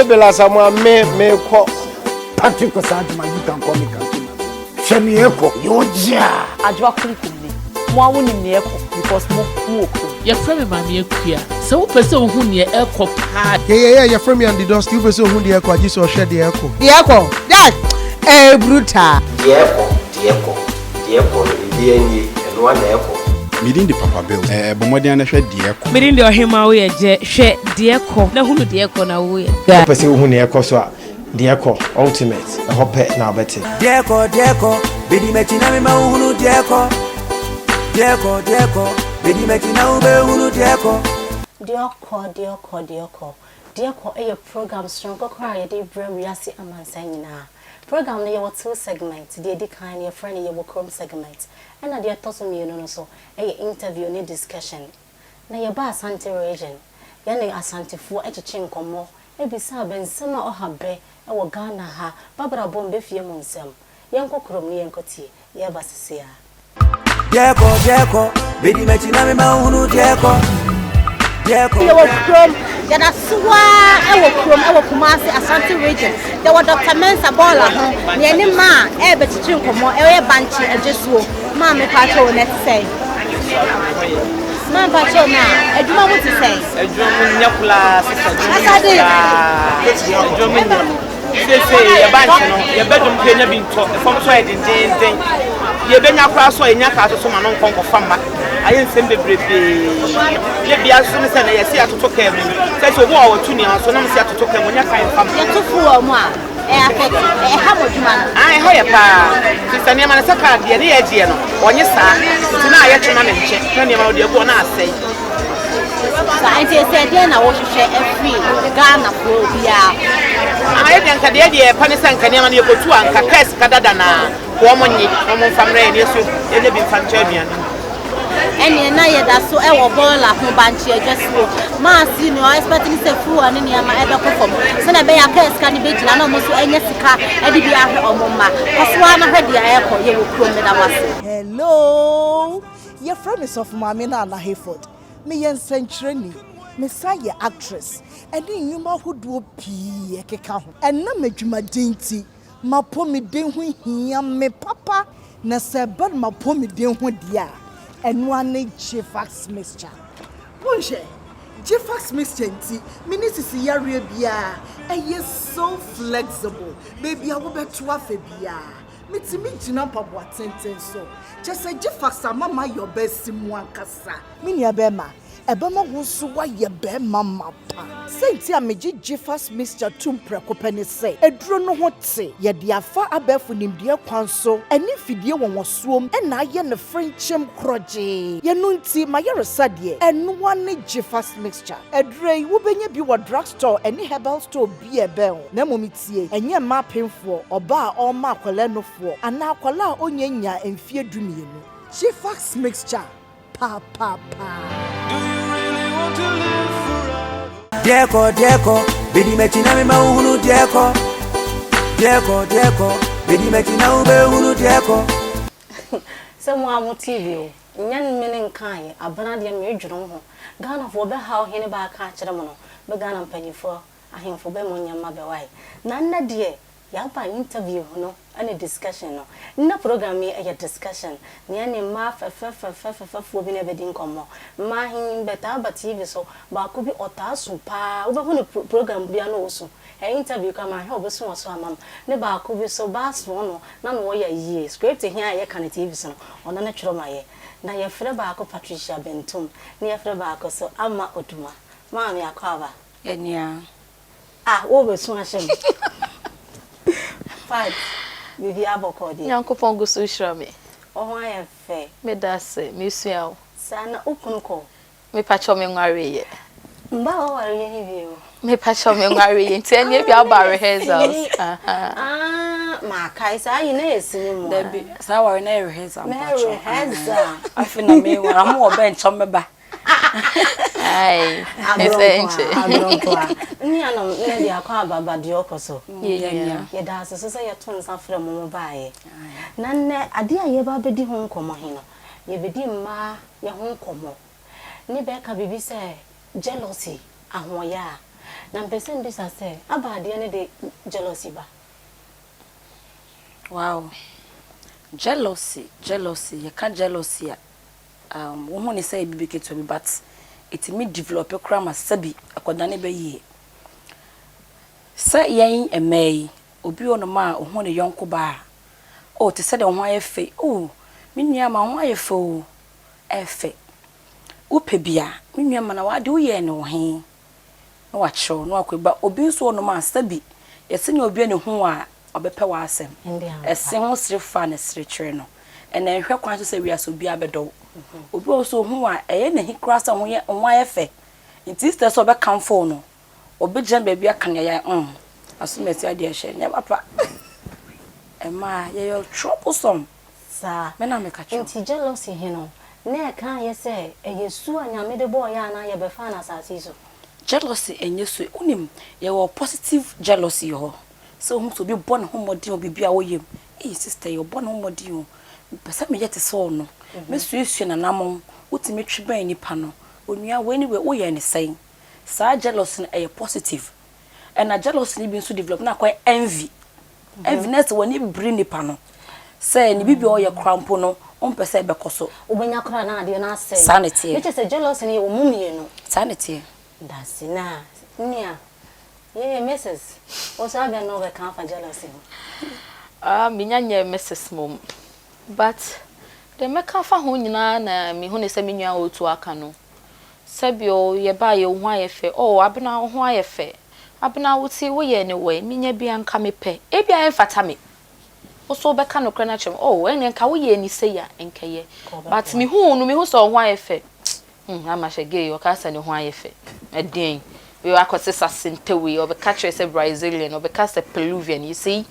Bela Samoa me call Patrick Osajima, you can call me Kantima. Shemieko, Yoja. Ajwa Kulikumi. Mwa wuni nieko because mo. Your friend Mammy Queer. So person who near echo pad. Yeah, your friend and the dust. You person who the echo. I just saw shed the echo. The echo. That. Bruta. the echo, and one echo. Meeting the Papa Bill. Bomodiana shed the echo. Meeting the Himawe, shed the echo. No, who the echo now? The person who near Coswa, the echo, ultimate, a hopper now better. The echo, Biddy Metinami Mahunu, the echo, Biddy Metinau, the echo. Dear call, a program strong cry, they bring Yasi Amansana. Program near what 2 segments, the decline your friend your workroom segment, and a dear tossum you know so, a interview near discussion. Now your bar Santi region, Yanni Asante for a chinko more, a besab and summer or her bay, or Ghana ha, Barbara Bombe Fiamonsem, Yanko Cromley and Cotti, Yabasia. Deco, Biddy Metinami Mahunu, Deco. Yana suwa ewo krom ewo Kumasi Asante region. There was Dr. Mensa Bola ho. Ni eni ma e betichi nkomo e banchi ejesuo. Ma me pacho net say. Ma pacho na eduma wo ti say. Eduma nyakula sister. Asade. Eduma say ye banchi no ye bedum penya bi nto. E fom so e den. Ye benya kura so enya ka so ma no nkonko fama. Aye nsem bebrebe ye bia so ne se na ye se atoto ka mu se so wo a watu ni so na me se atoto ka mu nya kan fam ye tofu o mu a e afet e ha moduma no ai ha ye pa sisa ne ma na saka de ne ye gie no onye saa ti na aye tuma me nche na ne ma no de egu na asai sa ente se de na wo hwehwe afi Ghana pro bia aye de nka de pa ne sanka ne ma ne kotu anka kes kadada na wo monyi mo famre ne so ye ne bi fancha aduan eni na ye da so e wo bola ho banchi ejesuo ma si no expecting say fu ani ni ama e be ko fom se na be ya ka eska ni be gina na mo so enya sika e di bi ahwe omoma koso ana hwe dia e ko ye wo kuro me da wase. Hello. Your friend is of Mami na Hayford. Me yen century me say actress. Eni nyuma hodo pii ekeka ho. Enna madwuma dinti. Mapo me den ho hia me papa na se bad mapo me den ho dia. And one Jifax mixture. Bonje, Jifax mixture, Minister Yarabia, and yes, so flexible. Baby, I will bet to a fabia. Mitzi jump up what sentence so. Just a Jifax, Mamma, your best Simwan Cassa. Minia Bema, a Bema was so why your bear mamma. Saint Yamaji Jifax mixture tum precopeni say. A drone what say, yet the afar abef in dear Quanso, and if you was swum, and I yen a French croje. Yanunti, my sadie, and one Jifax mixture. A dray will be a drugstore, any herbal store be a bell. Nemomitie, and ye mapping for, or bar or marcoleno for, and now kola onyenya and fear dreaming. Jifax mixture, pa. Do you really want to live forever? Deco, Biddy Metinami Mahunu, Deco, Biddy Metinau, Behunu, Deco. Someone TV, young men in kind, a Banadian major home. Ghana for the how he never catch them on, but Ghana penny for a him for Bemonia Mabawai. Nanda dear, Yapa interview, no, any discussion, no program me a discussion. Niani ma for being everything come. Ma him better, but TV so, but could be otasu pa, over program be an also. An interview come my help so mam. Never could be so bass one, none way a year. Scrape to hear a can TV son, on a natural my. Na ye Frebaco Patricia Bentum, near Frebaco so Amma Otuma. Mammy a cover. enya Always smash him. 5 Vivi Abocodi. Yanko Pongo Sushra me. Oh, I have fair. Me dase, Monsieur. Sana Ukunko. Me patcho me ngari. Mba wa view. Me patcho me ngari. 10 years about rehearsals. Ma Kaisa, you know, cinema. Debbie, so our never has a Mary has I feel me when I'm more bench on my back. Aye, Niano, Lady Aquaba, but the Ocoso. Yeah, Ye does so your twins are from Mumbai. None, a dear ye baby home come hino. Ye be ma, your home come. Nibeka bibi say, jealousy, and waya. na mpese mbisa se abade ne de jealousy ba. Wow. Jealousy, you can't jealousy. Woman is say bibi keto bi but it me develop crama sabi akodane be ye. Say yen emei obi ono ma ohun ne yonko ba. Oh, te say de ho ayefe. Oh, me nua ma ho ayefe o. Efe. Upe bia, me nua ma na wade wo ye ne wo hen. No wa cho, no akweba obi so ono ma sabi. Yesi ne obi ne ho a obepe wa asem. Ese ho sire fa ne sire kire no. Ena ehwe kwan so say wi aso bia bedo. Obi also ho a eye ne hikra sa ho ye nwa efe. Nti sister so be kan phone no. Obi jam ba bia kan ya asumeti ade ehye nya papa. Emma ye troublesome. Sa me na me ka cho. Nti jealousy he no. Na kan ye say eyesu anyame de boy ya na ye be fa na asase so. Jealousy enyesu unim ye wo positive jealousy ho. So hu to be born homodi obi bia wo yem. Sister you born homodi o. Pesa me yete so no. Me suesu na namon utimi twiban nipa no. Onua we anyway wo ye ne sen. Sa jealousy na positive. And a jealousy ni bi so develop na kwa envy. Enviness woni bring nipa no. Say ni bibi o ye crampo no, on pese be koso. Obenya kra na ade na say. Sanity. Which is a jealousy ni omumie no. Sanity. That's na. Nia. Yeah, Mrs. Also have no be kan for jealousy. Minya nye Mrs. Mom. But the meka fa ho nyina na me hu ne se menua otu aka no. Sabio ye ba ye ho ayefe. Oh, abena ho ayefe. Abena wuti wo ye ne we minya bia nka me pe. E bia enfata me. Also be ka no kra na chem. Oh, ene nka wo ye ni se ya enkaye. But me hu so ho ayefe. Ama shege o ka sa ne ho ayefe. Eden. We akosesa sintewe obeka chere se Brazilian obeka se Peruvian, you see.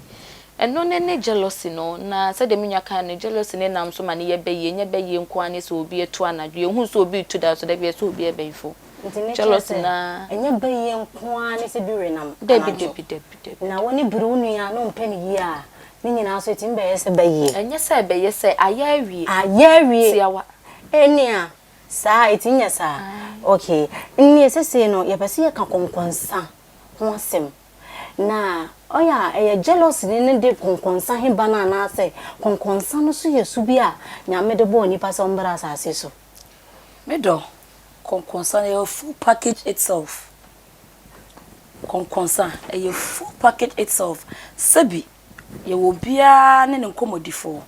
And no ne jealousy no na say de menua kan ne jealousy ne nam so ma ne ye beye nya beye nko ane so obi etu anadwe hu so obi etu da so da be so obi ebeyfo. Jealousy na enya beye nko ane se bi renam. Debi. Na woni buru nua no mpe ne yi a ne nyina so tim beye se beye. Enya se beye se ayawie. Tiawa. Enia sa etinya sa. Okay. Nni se no ye pese ye ka konkonsa ho asem. Na oya jealous ni de konkonsa he banana say konkonsa no so yesu bi a nyame de bo ni pa so mbra asase so. Medo konkonsa na full package itself. Konkonsa a full package itself. Sabi ye wo bia ne nkomodifo.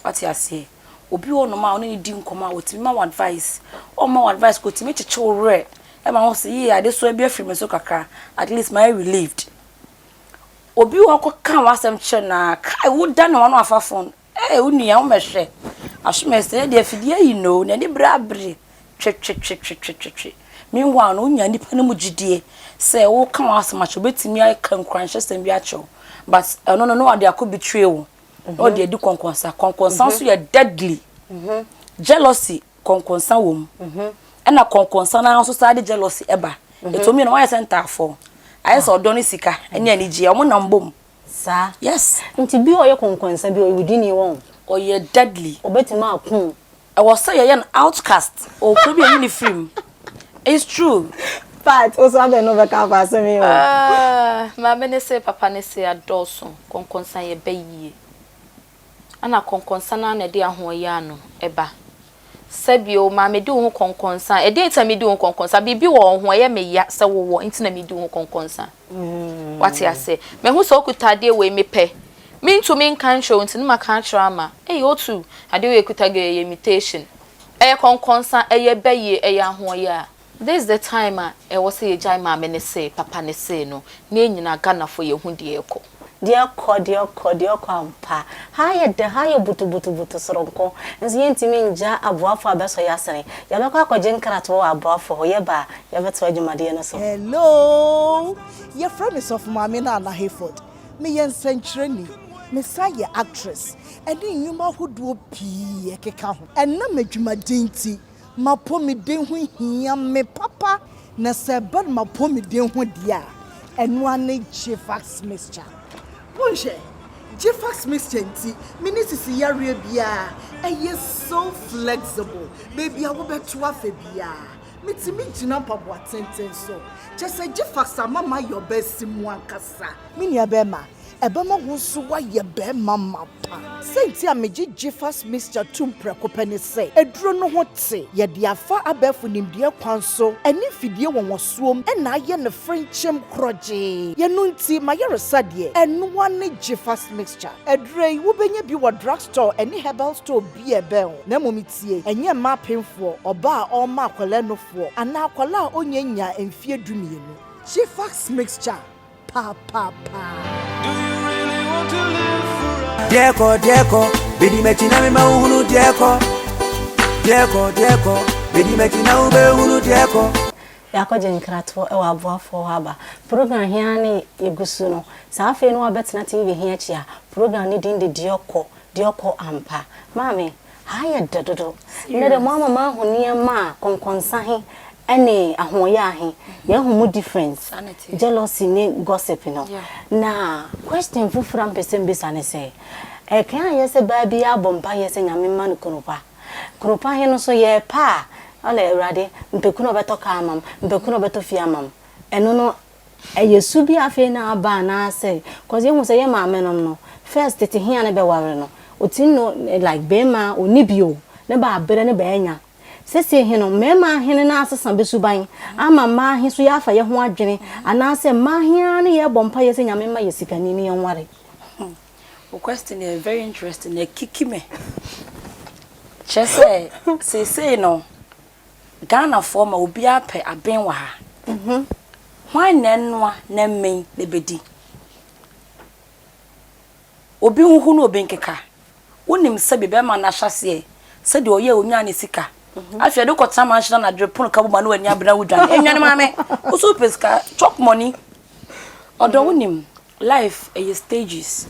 What you say? Obi ono ma oni di nkoma otimi ma advice. O ma advice ko timi chichore. E ma ho say ye ade so e bia free me so kakra. At least my relieved. Obi wo kan wasem che na kai wo da na wono afafon unia wo mehwe asomese de afidie yi no na de brabre twe meanwhile no nya nipa no mugidie say wo kan wasem acho betimi ai kan kranche sem bi acho but no ade akobitwe wo no de di konkonsa so ye deadly jealousy konkonsa wo na konkonsa na so sa de jealousy eba etomi no why center for I saw Donny Sika and Yaniji, I'm on boom. Sir, yes, and to be all your conquest, be within your own, or you're deadly, or better mark. I was say you're an outcast, or maybe a uniform. It's true. But also, I don't know the cover. Mamma say, Papa, ne say a dorsum, conconsa ye bayi. And a conconsana, a dear Hoyano, eba. Sabio, mamma do conconsa, a data me do conconsa, be or where me yet so war into me do conconsa. What I say, me who so could tie way me pay. Mean to mean can't show into my country, eh, too. I do a could a imitation. A conconsa, a ye bay, a young hoya. This the time I was a jima mene say, Papa ne say no, name a gunner for your hundi echo. Dear ampa higher the higher butu soronko nzi yentimi nja aboafo abeso yasere yabekwa akwaje nkrato aboafo yeba yabeto adwumade no so. Hello, your friend is of Mami na Hayford. Me yen century me say actress and in nyuma hodo pii ekeka ho enna madwumaden ti mapo me den ho hia me papa na se bad mapo me den ho dia eno ane Jefax mixture. Bonje Jefax mixture nti minisisi yare bia eye so flexible baby a wo beto afa bia mitimi gyina mpaboa tenten so kyese Gfax mama your best mu ankasa mini abema ebema wo so wa ye be mama pa senti a meji Gfax mixture tumpre kopane se eduro no ho te ye de afa abefu nimde kwan so eni fidie won suom e na ye ne frenchem kroje ye no nti ma ye resade enu wane Gfax mixture eduro yi wo benya bi wo drugstore eni herbal store bi ebe ho na momitie enye ma penfo oba a ma akwala no fo ana akwala onyanya emfie dumienu Gfax mixture pa. Dieko, bidi mechina me mahunu dieko, bidi mechina ube hunu dieko. Yako jenkrato ewa aboafo haba. Program here ni yegusu no. Sa afi no abetena TV here chia. Program ni dinde dioko ampa. Mami, haya dododo. Nede mama mahuni ma konkonsahi ene ahoyahi. Ye humu difference. Jealousy ni gossip no. Na question fufura mpese mbisa se. Kan yese baby abompa yese nyame manu kunupa. Kunupa he no so ye pa. Ala erade mpekuno beto ka amam mpekuno beto fi amam eno no eyesu bi afi na aba na say cause you say ye ma menom no first tete hia na be ware no otin no like be ma oni bio ne ba abere ne be enya sese he no me ma hene na asesa be suban ama ma he so ya fa ye ho adwene ana say ma hia ne ye bompa ye se nyame ma ye sikani ne ye nware. O question is very interesting e kiki me chese say no Ghana forma obi ape aben wa ha. Hwan nenwa na men le bedi. Obi huhu no obi nkeka. Wonim sabi be ma na hyase se de oye onya ne sika. Afia de kwota ma hyena na dwepon ka boma no wani abena wudwan. Enwane maame. Oso peska chop money. Odo wonim life e stages.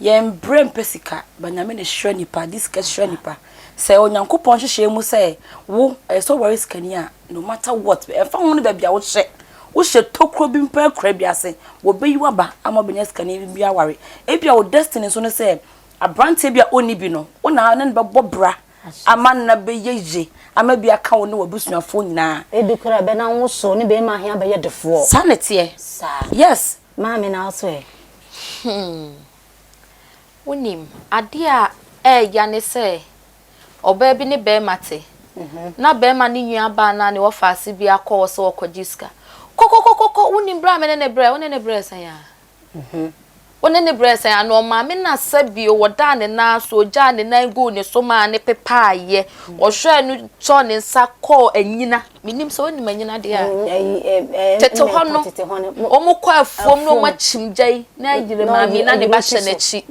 Yem brain pesika banyame ne hwɛ nipa this case hwɛ nipa. Say onyankopon hwehwe mu say wo so worry skania no matter what e fa ho no ba bia wo hye tokro bi mpa kra bia se wo be yiwa ba ama benya skania bi aware e bia wo destiny so no say abrante bia oni bi no wona ne be bobra ama na be yeje ama bia ka wo ne wabusuafo nyina e bi kra be na wo so ne be ma hia be ye defo sanete yes mama na also wonim ade a ya ne say oba bi ne be mate na be ma ni nua ba na ne wo faase bi akọ so okojiska kokokokoko woni bra me ne bra woni ne bra san ya woni ne bra san ya no ma me na sabi wo da ne na so ja ne na go ne so ma ne pepa ye o hwe nu cho ne nsa ko anyina minim so woni manyina de a tete ho no o mo ko afom no ma chimjai na yire ma me na ne ba hye na chi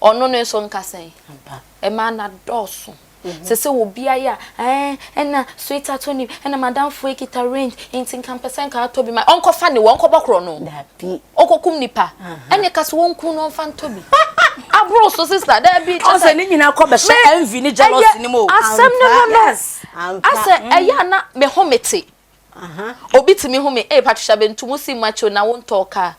ono no so nkasan e ma na doso sese wo bia ya na sweeter tony na madam fo ekita range intin campesen ka to bi ma onko fa ne wonko bokro no da bi okokum nipa ene ka so wonku no fa to bi abro so sister da bi o se ni nyina ko be hye envy ni jealousy ni mo asem no ase eya na me homete obi timi home patricia bentumu si macho na won talka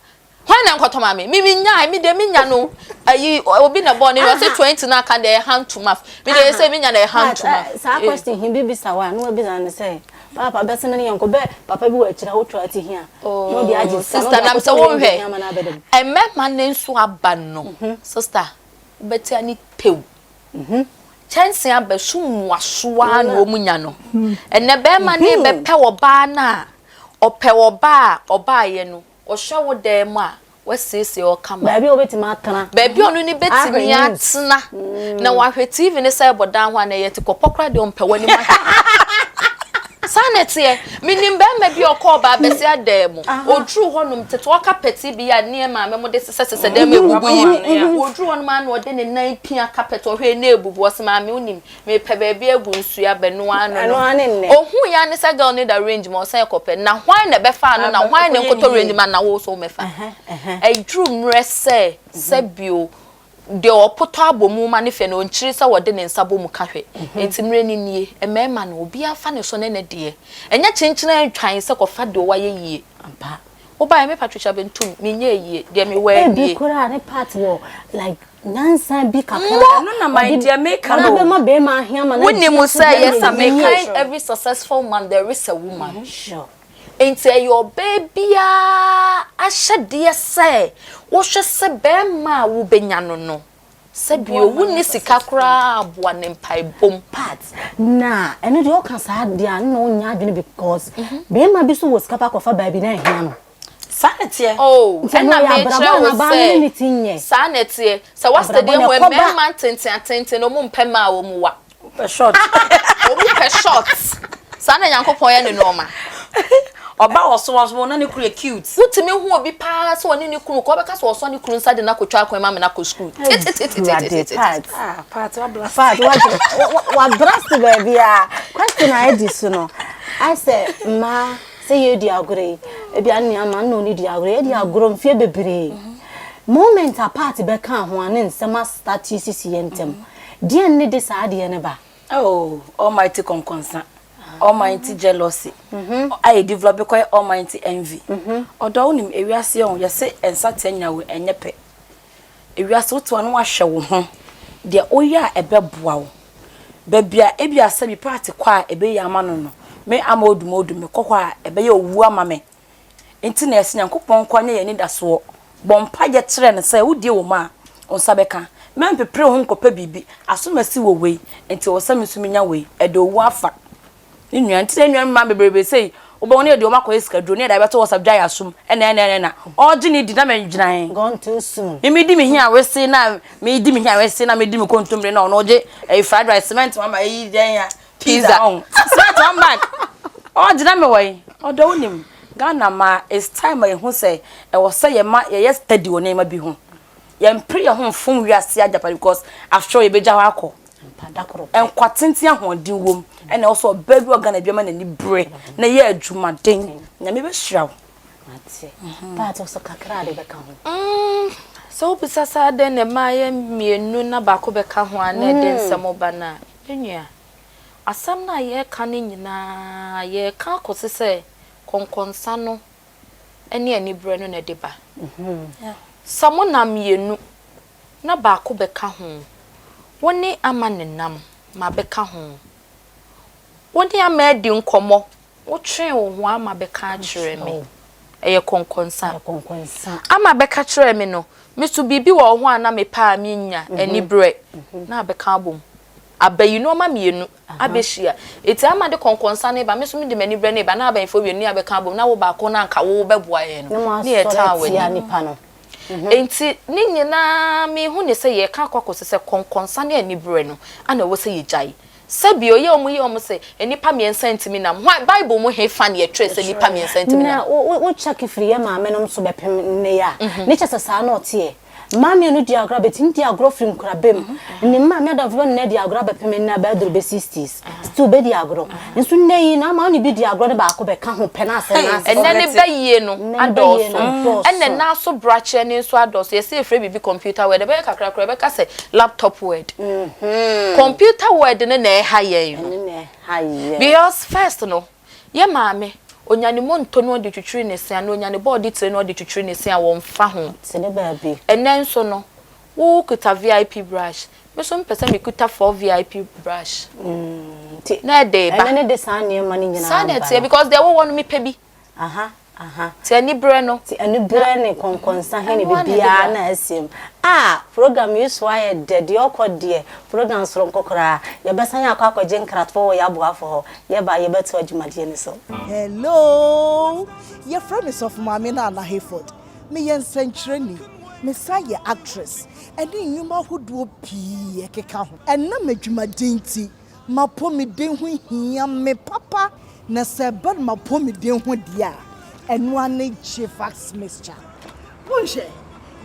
when na nkoto mame mi nya mi de mi nya no ayi obi na born no say 20 na kan dey hand to mouth mi dey say mi nya na hand to mouth sa question him bi sawa no bi na say papa be sene yanko be papa bi wa kira wo twati hia no bi agi sister na so won hwe e me man nso aba no sister beti ani pew chance abesu muasoa na omunya no ene be man ne be pe wo ba na ope wo ba oba ye no o hwe wo dem a wasese o kama ba bi obetima atana ba bi onu ni betimi atena na wa hwe TV ne sai bodan ho na yeti kopokra de ompe wani ma sanete minim ba ma bi okoba besi adem odru honum tete o carpet bi ya ne ma me de sese dem ebubu yi odru honum ma na ode ne nan pia carpet o hwe na ebubu o se ma me unim me pe ba bi egu nsu ya benu ano ohun ya ne se girl ne da range mo say kope na hwan na be fa no na hwan ne nkoto range ma na wo so me fa edru mre se bio de opoto abomu ma ne fe no nchiri se wode ne nsabo mu kahwe entimre ni nie emema na obi afa ne so ne ne de enya chenchena ntwan se kofa de wa ye yie ampa Oba me Patricia Bentum minye ye de me we be kura ne part wo like nansa bi kakra no na my dear make no be ma be ma ahia ma na woni mu say yes behind every successful man there is a woman. Sure. Ente your baby a ahye say wo hwe se be ma wo benya no Sebio wuni sika kura aboa ne mpai bom part na eno de o kan sa dia no nya adwene because be ma bi so wo sika pa kofa ba bi na ehia no Sanetie. Oh, and na me try Sanetie. So what's the deal when men man tenten no mo mpema wo mu wa. Pe short. O mu pe short. Sana Yankopon ya ne normal. Oba oso na ne kuru cute. Wutimi hu obi pa so oni ne kuru ko be ka so oso ne kuru nsa de na kotwa akwan ma me na ko school. Part wa blast. Part wa blast baby ah. Question I did so no. I said ma say you di agore e bia nnia ma no ni di agore e di agoro mfie bebre moment apart be kan ho ane nsema start cc yentem die ne de sa de ne ba Oh, almighty conconsa. Almighty jealousy. I develop quite almighty envy. Odo nim ewiase on ye say ensa tanya we enyepe. Ewiase woto anu ahwe wo ho. De oya ebeboa wo. Babia ebia sabi party kwa ebe ya ama no. Me amodu me kokwa ebe ye owu ama me enti na esi Nyankopon kwanye ye ni daso bompa je kire ne sai wudie wo ma onsa beka me mpepre ho nkopa bibi asomasi wo wei enti wo sami suminya wei edo owu afa ni nua enti nua ma bebrebe sei obo ne de o makọ esika dro ne da beto whatsapp dai asum na oji ni di na me gyinan gone too soon me di me hia we sei na me di me hia we sei na me di me kontomre na ono je fried rice cement mama yi den ya pizza on smart one back oh did me way odo wonim Ghana ma it's time I hu say e wo say ye ma ye study won ma bi hu ye mpre ye hu fun wiase Japan because after ye beja akọ padakoro enkwatenti ahondin wom e na also baby Ghana bi ma na ni bre na ye adwuma den na me be hiraw ate part also kakra de be ka ho so bisasa de ne ma ye mienu na ba ko be ka ho ana de nsemo ba na enua asam na ye ka ne nyina ye ka kosese konkonsa no ene ani bre no na deba samo na mienu na ba ko be ka ho woni ama ne nam ma be ka ho woni ama di nkomo wo twen wo ho ama be ka kire me eye konkonsa ama be ka kire me no misu bibi wo ho ana me pa mi nya ani bre na be ka bom abayi no ma mienu abehia eti ama de konkonsa ne ba meso me de mani bre ne ba na abayifo wienu abeka bom na wo ba ko na nka wo beboa ye no ne eta wani enti ni nyina me hu ne se ye ka kwakose se konkonsa ne ani bre no ana wo se ye jai sabio ye omu se enipa me sentimi na bible mu he fa ne trace enipa me sentimi na wo check free ma me no so bepem ne ya ne chese sa na otie Mami no diagram betin diagram film krabem ni mami da vlo ne diagram bepem na ba do be 60s still be diagram nso nei na ma ni bi diagram ba ko be ka ho pe na ase na ene ne ba yie no adoso ene na so brache ne so adoso ye say free bibi computer word be kakra kra be ka say laptop word computer word ne na ha ye because first no ye mami onyane monto no de twitwiri ne sia no onyane board tire no de twitwiri ne sia wo mfa ho sene ba bi enen so no wo kuta VIP brush me so mpesa me kuta 4 VIP brush na de ba ene de sane ma ni nyina sane because they wo won me pe bi ti ani bre no ti ani bre ne konkonsa he ne bibia na asem program you why de okode program so nkokora ye besan ya akwa je nkratfo ya boafo ye ba ye beto adwumade ne so hello your friend is of mama na Hayford me yen century me say actress eni nyuma hodo pii ekeka ho enna madwumaden ti mapo me den ho hia me papa na sebe mapo me den ho dia enu ane Jifax mixture bonje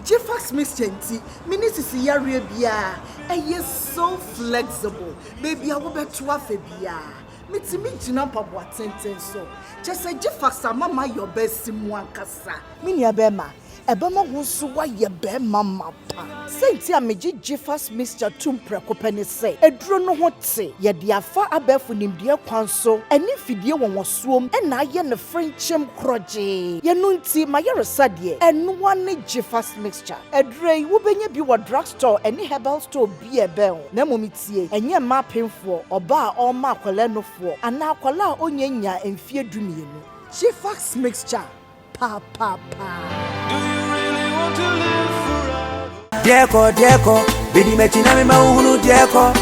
Jifax mixture nti minisisi yare bia eye so flexible baby awo beto afa bia mitimi gina pabo atenten so just Jifax mama your best mu ankasa minia bema ebema wo so wa ye be mama pa senti a meji Jeffers mixture tumpre kopani say eduro no ho te ye de afa abafu nimdie kwan so eni fidie wonwosuom na ye ne friendship kroje ye no nti ma ye resade enu wane Jeffers mixture edure wo benya bi wo drugstore eni herbal store bi ebe ho na momitie enye ma penfo oba a oma akwala no fo ana akwala a onyanya emfie dumienu Jeffers mixture pa pa pa. Do you really want to live forever? Dieko, bidi mechina me mahunu dieko.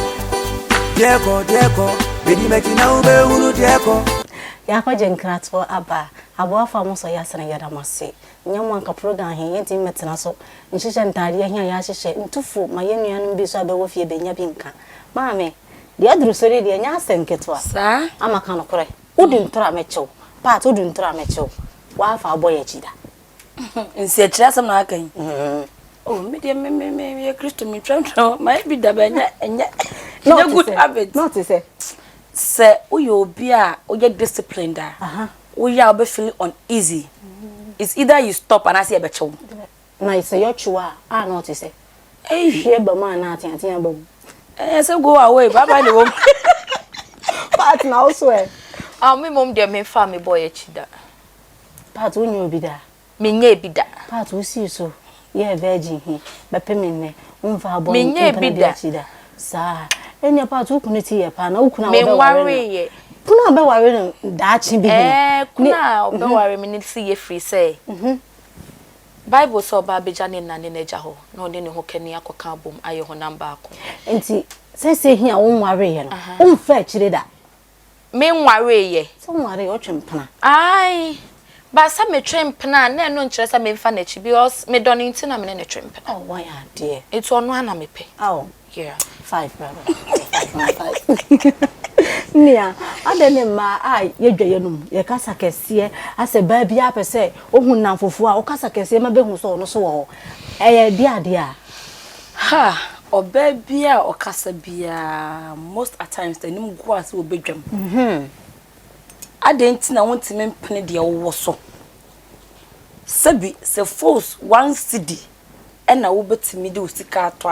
Dieko, bidi mechina ube hunu dieko. Yako jenkratwo aba aboafa mo so yasana yadamase nyamwa nka program he yenti metena so nhihye ntade ahia ya hyehye ntufu mayenuanu bi so abewo fie benya bi nka maame de aduru sori de nya asenketwa sa amaka no kore udi ntora mechew part udi ntora mechew wa afa aboye chida nse kira asem na akan oh me de me Kristo mi twantwa my bi da benya enya no good habit not to say se uyo obi a oye disciplined uya obe feel uneasy it's either you stop and I see a becho na ise yo chua not to say eh sheba man na atiantia ba so go away bye bye the wom part na also me mom de me fa me boy chida part unyo bi da me nya bi da part wo si so ye virgin he be pemenne umfa abo me nya bi da chida sa enya part ukuniti ye pa na ukuna me worry ye kuna be worry no daachi bi he kuna be worry me ni see ye free say Bible so ba beja ne na ne naja ho na ode ne ho kani akoka bom aye ho number ako enti say hia wo worry ye no umfa chire da me worry ye so worry o twempana ai ba sa me twempana na no nkire sa me mfa na chi because me don nti na me ne twempana oh why are dear eto no ana me pe oh yeah 5 brother 5 nia adene ma ai yedwaye num ye kasa kese ase ba bia pese ohun namfofo a o kasa kese ma behu so no so wo eye dia ha oba bia o kasa bia most at times the nim go ase obedwam adenti na wontime mpene de wo so sabi se force one city na wo betimi de osika ato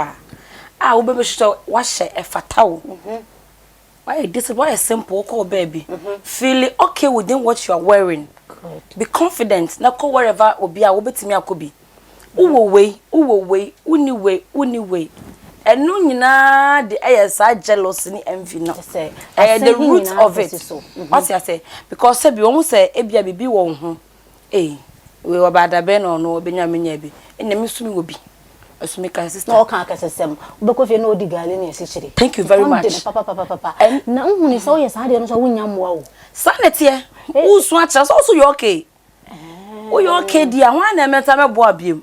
a wo bebe hwehwe wa hye efatawo why this is why a simple call baby feel okay within what you are wearing. Good. Be confident na call wherever obi a wo betimi akobi uwo way uni way enu nyina de ayesa jealousy ni envy no say the root of it what you say because say bi won say ebia bibi won ho we obada be no obenya menya bi enemi sumi wo bi asumika sister no kan kasesem ubeko fie no odigali na esichire. Thank you very much papa na nhuni so ye sa de no so wonya moa wo sanete usu acha so you okay you okay dia hwan na emeta mebo abiem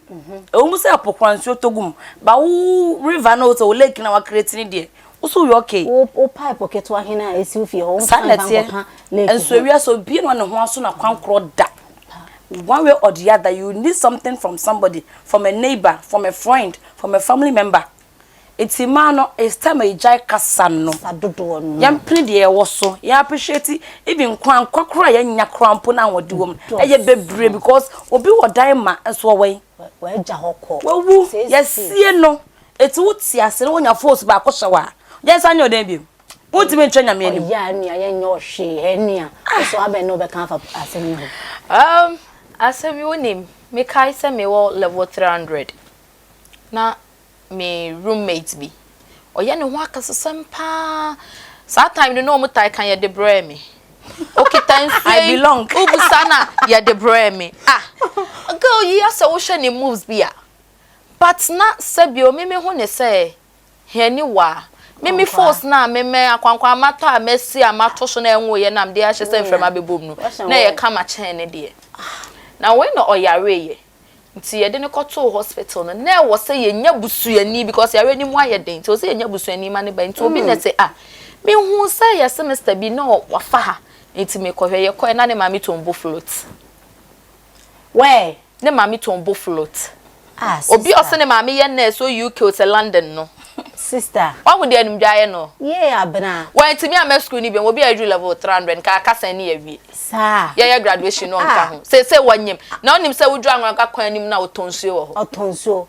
mu se apokwanso togum ba wo river na o lake na wa create ni de usu you okay o pipe keto ahina esi fie ho sanete enso wi so bi no ne ho aso na kwankro da one way or the other you need something from somebody, from a neighbor, from a friend, from a family member. It's imano it's time a jai kasano yam pretty so ya appreciate it even kwakra ya nya krampo na wodum eye bebre because obi wo dan ma enso we ja hokọ wu yesie no eti wuti ase no nya force ba akoshawa yes anyo den bi ultimate trainer me ani ya ni ya nya ohwe enia so abe no be kan fa asem no asem yo nim me kai se me wo level 300 na me roommates bi oye ne ho akasesem pa sa time no mo tai kan ye de bra me okay time I belong ubusana ye de bra me girl ye asa wo hwe ne moves bia but na sebio me ho ne say he ni wa me force na me akwankwa amato amesi amato so na enwo ye nam de a hye se mfrem abebom no na ye kama chen ne de na we no oyare ye nti ye de ne koto hospital no na wo say ye nya busuani because yare ni mu ayeden nti wo say ye nya busuani ma ne ba nti obi na say me hu say ye semester bi no wafa ha nti me kohwe ye ko na ne mami tombo float we ne mami tombo float obi o say ne mami ye na so UK to London no sister. What would the enjoy no? Yeah, abena. Why to me am school ni be we be a level 300 ka kasa ni awie. Sa. Yeah, graduation no nka ho. Say wanyem. Na onim say wodru anwa ka kwan nim na otonsuo wo ho. Otonsuo.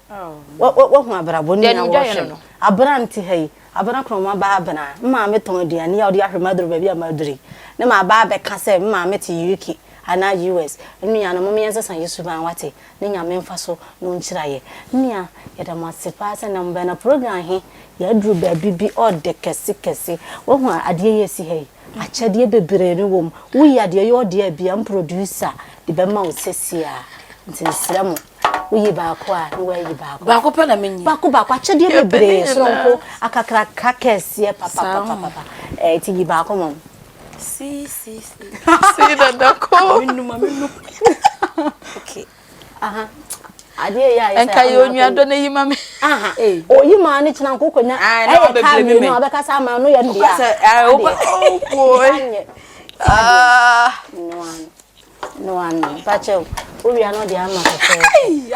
Wo hu abrabo ni na wo hwe. Abra nti hai. Abra kroma ba abena. Mma me ton aduane ya odi ahwe maduru ba bia maduri. Ne ma ba be ka say mma me te UK. Ana US nua na mama yensa san yesu ban wate ne nya memfa so no nchiraye nua yeda masipa se na mba na program he ya dru ba bibi ode kesi wo hu ade yesi he achade bebre ne wom wo ya de ye ode bia producer de be ma osesia ntinsira mo wo yi ba ko a wo yi ba ko pa na menyi ba ko achade bebre so nko akakra kakesi papa ti yi ba ko mom See, see that call. Okay. Ade ya ya. Enka yo nua do na yi mame. O yi ma ni china nkoko nya. Ka mi no abeka sa ma no ya ndia. Oh boy. No one. Pacho. O wi ano dia ma ko.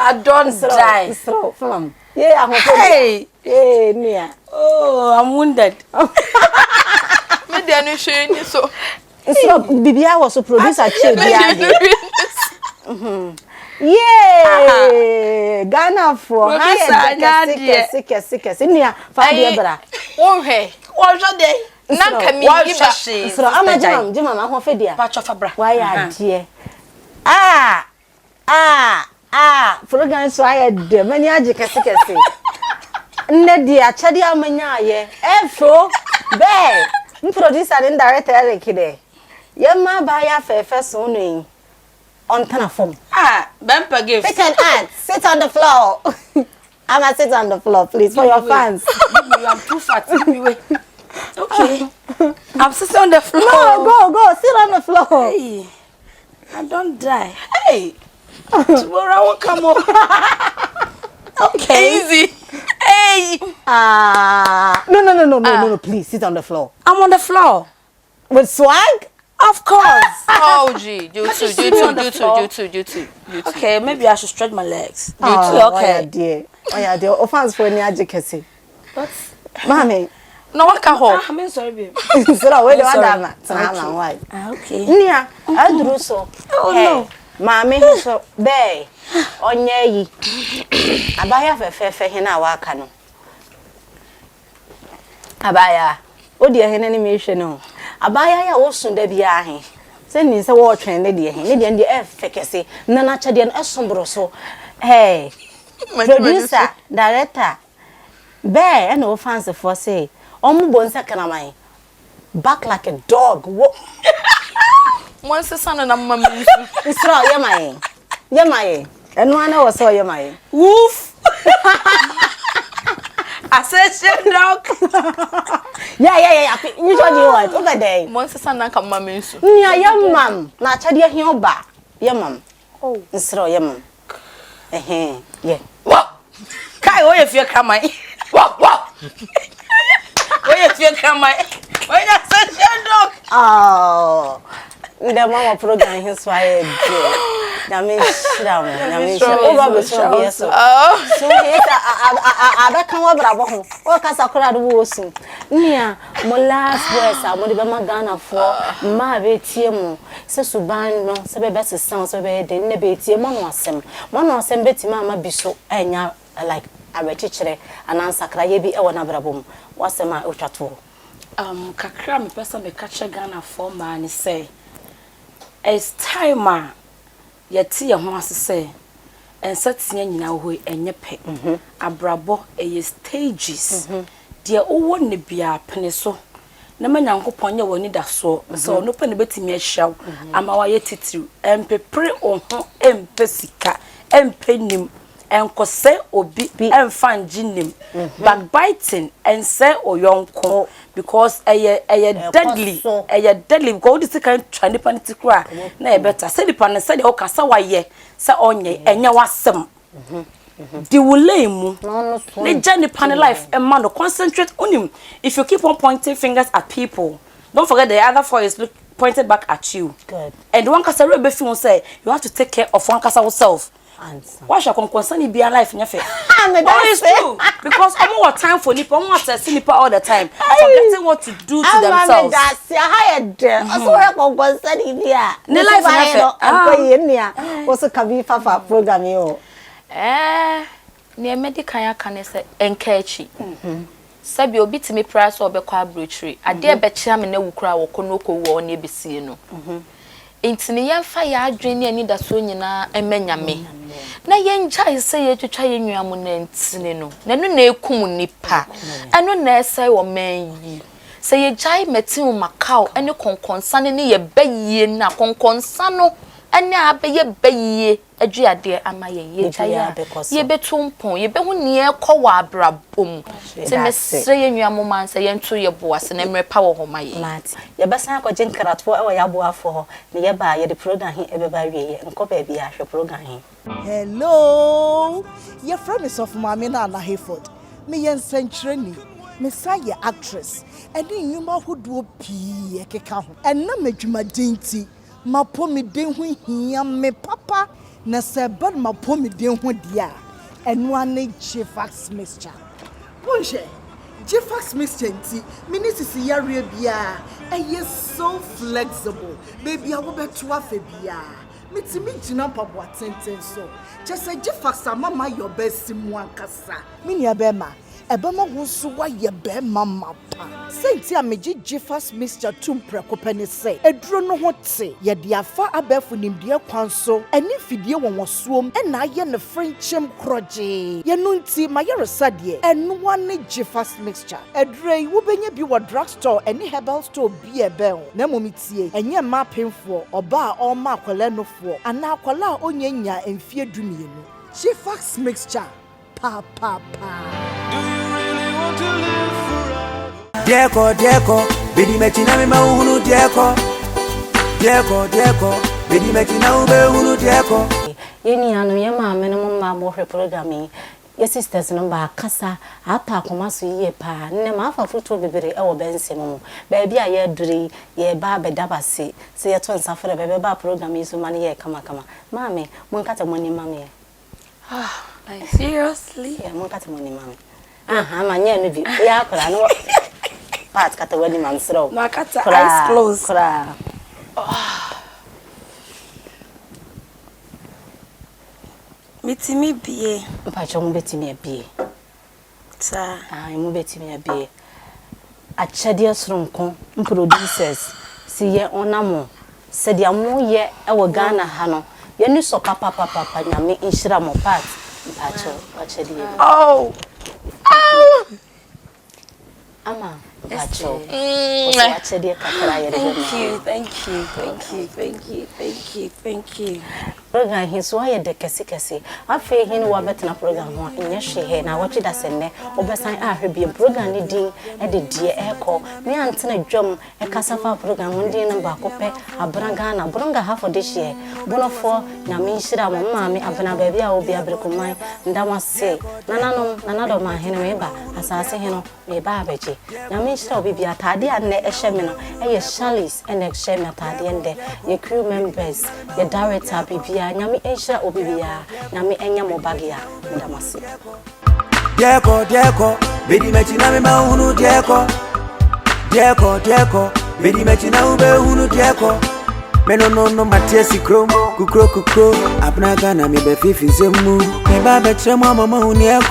I don't die. Stro from. Yeah, I hey, Nia. Oh, I'm wounded. Me dey no hwe ni so. So bibia was so producer che bia de. Yeah. Ghana for high kesi Nia fa de bra. Wo hwe. Wo hwe de. Na ka mi giba. So ama jima ma ho fe dia. Pa chofa bra. Why adie. Program so I de mani age kesi. Nne dia chadi amanya ye. Efro be. Producer and director Eric de. Yema ba ya fefe so no on tana form. Bemper give. Sit on the floor. I'ma sit on the floor, please, for your fans. I'm too fat. Okay. I'm sitting on the floor. No, go, sit on the floor. Hey, I don't die. Hey, tomorrow I won't come up. Okay. Easy. Hey. No, please, sit on the floor. I'm on the floor. With swag? Of course. Oh, gee. You too. Okay, maybe I should stretch my legs. You too, okay. Oh, yeah, dear. Offense for any advocacy. What? Mommy. No, I can't hold. I'm sorry, baby. So, wait, why? Okay. Nia, I do so. Oh, no. Mommy, so, bay. Onye yi. Abaya fefe hena waka no. Abaya. Odi ehene ni me hwe no. Abaya ya wo sun da bia he. Se ni se wo twen ne de he. Ne de de fekese. Na na chade no esombro so. Hey. Producer, director. Be na wo fans for say. Omu bonsa kanamai. Back like a dog. Once the son na mama mi. Isra yemaye. Enu ana wo so yemaye. Woof. I said dog. Yeah. You told you what? Over there. Once the son na come mama mi. Nia yemam. Na chade he oba. Yemam. Oh. Isra yemam. Yeah. What? Kai wo ye fie kramai. What? Wo ye fie kramai. Wo ya said dog. Oh. The mama program his why na me shram over so I can wa brabo ho o kasa kora do wo sun nia mo last voice a mo de be magana for ma be tie mu se suban no se be best sound se be de ne be tie mo no asem beti mama bi so enya like abechichere anansa kra ye bi e wona brabo mu wasema otwato kakra me person me catch Ghana for man say it's time yeti ye ho asese ensatia nyina ho enye pe abrabo eye stages de owo ne bia pene so na manyankopon ye woni da so so no pe ne betimi ahyaw ama wa ye titiru empepre oho empesika empenim enkose obi emfan ginim backbiting and say oyonko because eye deadly because this kind trying to cry na e better say the pan say the okasa waye say onye enye wasem the wule mu the journey pan life e man concentrate on him. If you keep on pointing fingers at people, don't forget the other four is pointed back at you. Good. And one kasa rebe fi say you have to take care of one kasa yourself. Why shall concern be a life in your face? It's true. Because I'm more time for Nipa, I'm not see Nipa all the time. Forgetting what to do to themselves. That's your higher there. Also, I'm concerned in here. The life in your face. Also, Kabi Fafa program you. Near medical can say enkechi. Sabi obi timi price or be kwa brochure. Ade be chia me na wukura wo konoko wo ne be sie no. Intini yemfa ya adwene ani da so nyina emanyame. Na yenja ise ye twetwa ye nnuamu na ntini no. Na no na ekum nipa. Eno na ese wo manyi. Se ye jai metin makao ene konkonsa ne ye bayie na konkonsa no ene abeye bayie adwuade ama ye jai ye betumpon ye behu ne ekwa abrabom se mesre ye nnuamu man se ye nto ye boase na mrepa wo ho maye mat ye besan akwaje nkaratfo e wo ya boafo ho ne ye ba ye de program he ebeba wie nko ba bia hwe program he. Hello, your friend is of Mamina and Hayford. Me yen century. Messiah actress and then you ma who do pee keka ho and na medwuma dinti ma po me den ho hia me papa na se bad ma po me den ho dia eno ane Jifax mixture bonje Jifax mixture nti minisisi yare bia eye so flexible baby awo beto afa bia mitimi gina pabo atenten so just say Jifax mama your best mu ankasa mini abema Ebema wusu wa yebe mama pa. Senti ameji Jifax mixture tumpreko pene se. Edro no hote. Ye diafa abefu nimdie kwanso. Eni fidie wonwosuom. Ena ye ne friendship kroje. Ye nunti mayere sadie. Enu wane Jifax mixture. Edre wubenye bi wa drugstore eni herbal store bi ebe. Na momitie. Enye ma penfo. Oba o ma akwale no fo. Ana akwala onyenya emfie dumienu. Jifax mixture. Pa. Deko, bidi mechina me mahunu deko, bidi mechina ube hunu deko. Yeni anu ye maame no mma mo hwe programming. Ye sisters no ba kasa apa akoma so ye pa ne ma afa foto bebere e wo bense mo. Ba bia ye duri ye ba bedabase se ye to nsafere bebe ba programming so mane ye kama. Maame mo nkata mo ni maame. Like seriously? Yeah, mo nkata mo ni maame. Manya no bi. Ya akora no part kata wani mansro. No kata eyes closed. Kora. Mitimi bie. Mpacho mo betimi abie. Sa. Mo betimi abie. Achade soronko producers si ye onamo. Se dia mo ye e wo Ghana ha no. Ye ni so papa na me inshira mo part. Mpacho achade. Oh. Ama. Thank you. Program his why the kesi. Afi hin wa betna program ho enye hwe na wachi da senne obesan ahwe program ni din e de die eko me antena dwom e kasafa program ho din number kope abranga na bronga half of this year bonofo na me nhira mo maame abena ba bia obi abrekoman ndamase nanado ma hene me ba asase heno me ba abeje na me nhira obi bia tade anne e hye me no e ye Charles and e hye me tade ende ye crew members ye director bibia nyame enhira obibia nyame enya mobagia ndamase Deko, bidi mechina me mahunu deko, bidi mechina ube hunu deko. Meno no matiesi kukro, apna gana mi be fifi zemu, mi ba betre mama huni